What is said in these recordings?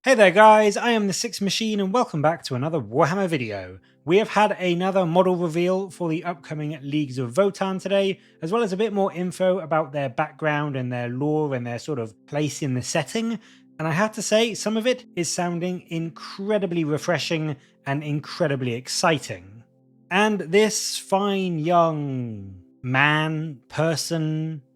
Hey there guys, I am the Six Machine and welcome back to another Warhammer video. We have had another model reveal for the upcoming Leagues of Votann today, as well as a bit more info about their background and their lore and their sort of place in the setting. And I have to say, some of it is sounding incredibly refreshing and incredibly exciting. And this fine young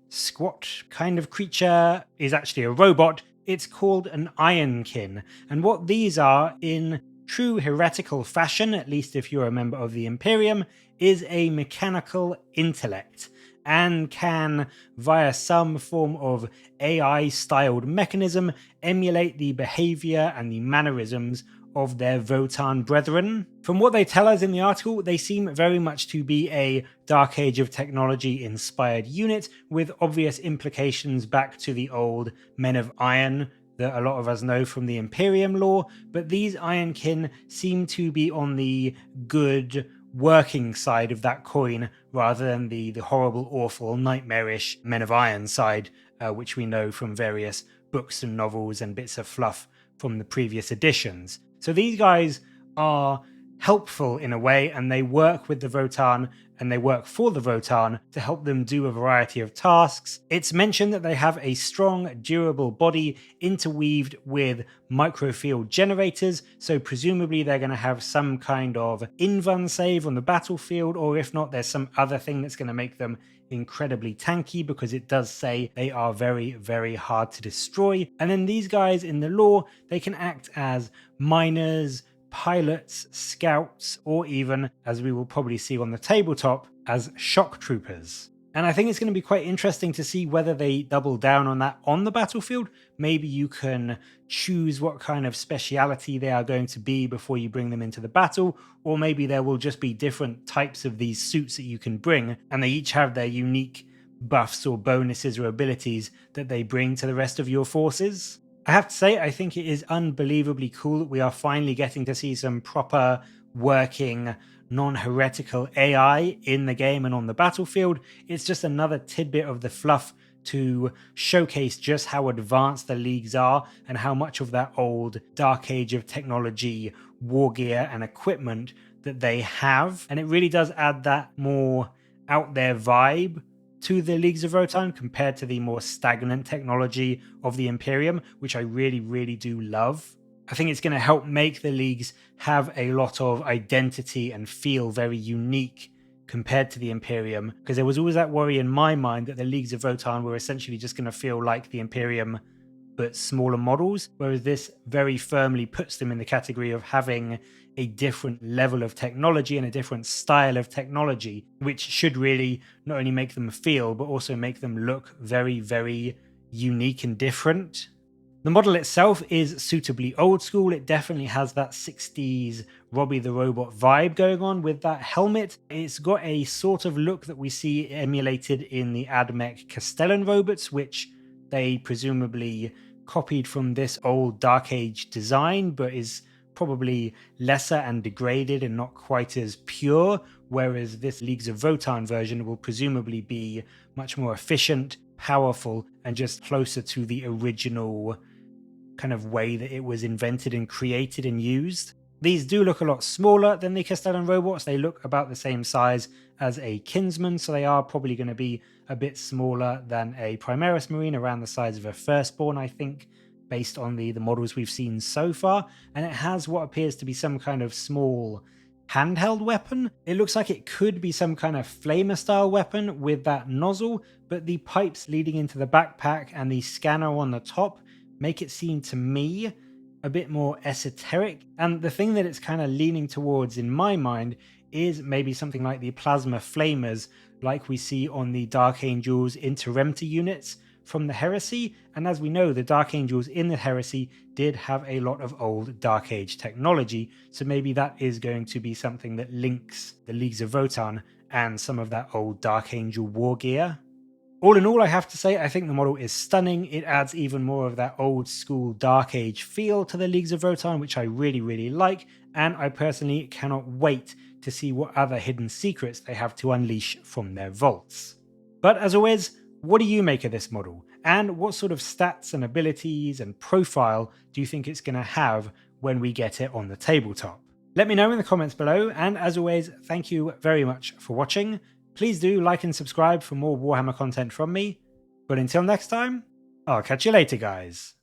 squat kind of creature is actually a robot. It's called an Ironkin, and what these are, in true heretical fashion, at least if you're a member of the Imperium, is a mechanical intellect and can, via some form of AI-styled mechanism, emulate the behavior and the mannerisms of their Votann brethren. From what they tell us in the article, they seem very much to be a Dark Age of Technology inspired unit with obvious implications back to the old Men of Iron that a lot of us know from the Imperium lore, but these Ironkin seem to be on the good working side of that coin rather than the horrible, awful, nightmarish Men of Iron side, which we know from various books and novels and bits of fluff from the previous editions. So these guys are helpful in a way, and they work with the Votann and they work for the Votann to help them do a variety of tasks. It's mentioned that they have a strong, durable body interweaved with microfield generators, so presumably they're going to have some kind of invuln save on the battlefield, or if not, there's some other thing that's going to make them incredibly tanky, because it does say they are very, very hard to destroy. And then these guys in the lore, they can act as miners, pilots, scouts, or even, as we will probably see on the tabletop, as shock troopers. And I think it's going to be quite interesting to see whether they double down on that on the battlefield. Maybe you can choose what kind of speciality they are going to be before you bring them into the battle, or maybe there will just be different types of these suits that you can bring, and they each have their unique buffs or bonuses or abilities that they bring to the rest of your forces. I have to say, I think it is unbelievably cool that we are finally getting to see some proper working non-heretical AI in the game and on the battlefield. It's just another tidbit of the fluff to showcase just how advanced the leagues are and how much of that old Dark Age of Technology war gear and equipment that they have. And it really does add that more out there vibe to the Leagues of Votann compared to the more stagnant technology of the Imperium, which I really, really do love. I think it's going to help make the leagues have a lot of identity and feel very unique compared to the Imperium, because there was always that worry in my mind that the Leagues of Votann were essentially just going to feel like the Imperium but smaller models, whereas this very firmly puts them in the category of having a different level of technology and a different style of technology, which should really not only make them feel but also make them look very, very unique and different. The model itself is suitably old school. It definitely has that 60s Robbie the Robot vibe going on with that helmet. It's got a sort of look that we see emulated in the AdMech Castellan robots, which they presumably copied from this old Dark Age design, but is probably lesser and degraded and not quite as pure, whereas this Leagues of Votann version will presumably be much more efficient, powerful, and just closer to the original kind of way that it was invented and created and used. These do look a lot smaller than the Castellan robots. They look about the same size as a Kinsman, so they are probably going to be a bit smaller than a Primaris Marine, around the size of a Firstborn, I think, based on the models we've seen so far. And it has what appears to be some kind of small handheld weapon. It looks like it could be some kind of flamer style weapon with that nozzle, but the pipes leading into the backpack and the scanner on the top make it seem to me a bit more esoteric. And the thing that it's kind of leaning towards in my mind is maybe something like the plasma flamers, like we see on the Dark Angels Interemptor units from the Heresy. And as we know, the Dark Angels in the Heresy did have a lot of old Dark Age technology, so maybe that is going to be something that links the Leagues of Votann and some of that old Dark Angel war gear. All in all, I have to say, I think the model is stunning. It adds even more of that old school Dark Age feel to the Leagues of Votann, which I really, really like, and I personally cannot wait to see what other hidden secrets they have to unleash from their vaults. But as always, what do you make of this model? And what sort of stats and abilities and profile do you think it's going to have when we get it on the tabletop? Let me know in the comments below, and as always, thank you very much for watching. Please do like and subscribe for more Warhammer content from me. But until next time, I'll catch you later, guys.